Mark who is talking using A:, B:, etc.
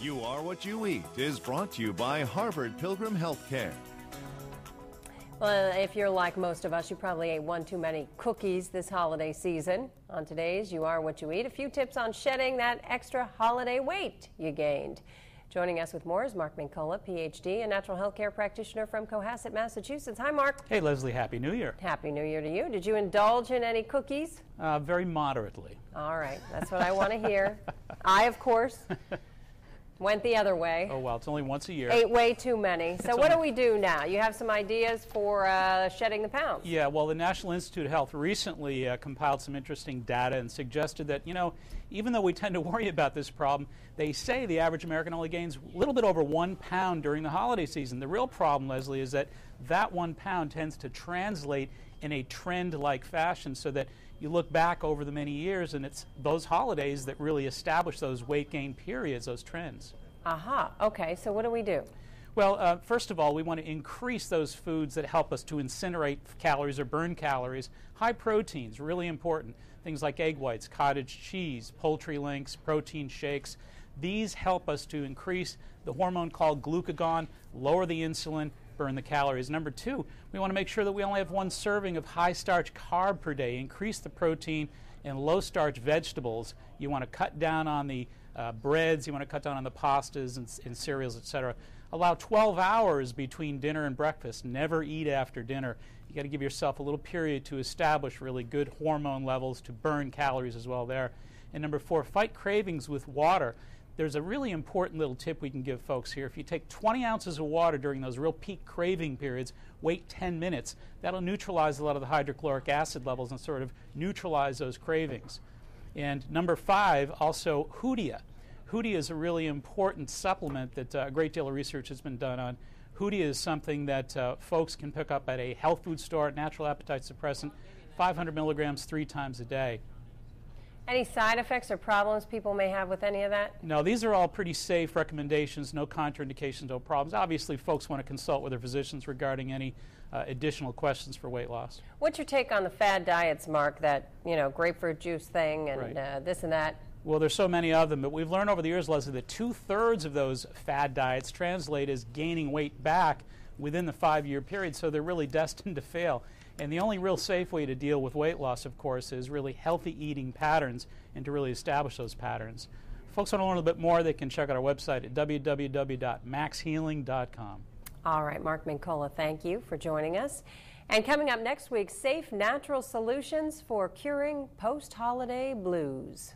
A: You Are What You Eat is brought to you by Harvard Pilgrim Healthcare.
B: Well, if you're like most of us, you probably ate one too many cookies this holiday season. On today's You Are What You Eat, a few tips on shedding that extra holiday weight you gained. Joining us with more is Mark Mincolla, Ph.D., a natural health care practitioner from Cohasset, Massachusetts. Hi, Mark.
C: Hey, Leslie. Happy New Year.
B: Happy New Year to you. Did you indulge in any cookies?
C: Very moderately.
B: All right. That's what I want to hear. I, of course, went the other way.
C: Oh, well, it's only once a year.
B: Ate way too many. So what do we do now? You have some ideas for shedding the pounds.
C: Yeah, well, the National Institute of Health recently compiled some interesting data and suggested that, even though we tend to worry about this problem, they say the average American only gains a little bit over 1 pound during the holiday season. The real problem, Leslie, is that 1 pound tends to translate in a trend-like fashion, so that you look back over the many years and it's those holidays that really establish those weight gain periods, those trends.
B: Aha. Okay, so what do we do?
C: Well, first of all, we want to increase those foods that help us to incinerate calories or burn calories. High proteins, really important. Things like egg whites, cottage cheese, poultry links, protein shakes. These help us to increase the hormone called glucagon, lower the insulin, burn the calories. Number two, we want to make sure that we only have 1 serving of high-starch carb per day. Increase the protein and low-starch vegetables. You want to cut down on the breads. You want to cut down on the pastas and cereals, etc. Allow 12 hours between dinner and breakfast. Never eat after dinner. You got to give yourself a little period to establish really good hormone levels to burn calories as well there. And number 4, fight cravings with water. There's a really important little tip we can give folks here. If you take 20 ounces of water during those real peak craving periods, wait 10 minutes. That'll neutralize a lot of the hydrochloric acid levels and sort of neutralize those cravings. And number 5, also Hoodia. Hoodia is a really important supplement that a great deal of research has been done on. Hoodia is something that folks can pick up at a health food store, natural appetite suppressant, 500 milligrams 3 times a day.
B: Any side effects or problems people may have with any of that?
C: No, these are all pretty safe recommendations, no contraindications, no problems. Obviously, folks want to consult with their physicians regarding any additional questions for weight loss.
B: What's your take on the fad diets, Mark, that, grapefruit juice thing and
C: Right.
B: This and that?
C: Well, there's so many of them, but we've learned over the years, Leslie, that 2/3 of those fad diets translate as gaining weight back within the 5-year period, so they're really destined to fail. And the only real safe way to deal with weight loss, of course, is really healthy eating patterns and to really establish those patterns. If folks want to learn a little bit more, they can check out our website at www.maxhealing.com.
B: All right, Mark Mincolla, thank you for joining us. And coming up next week, safe natural solutions for curing post-holiday blues.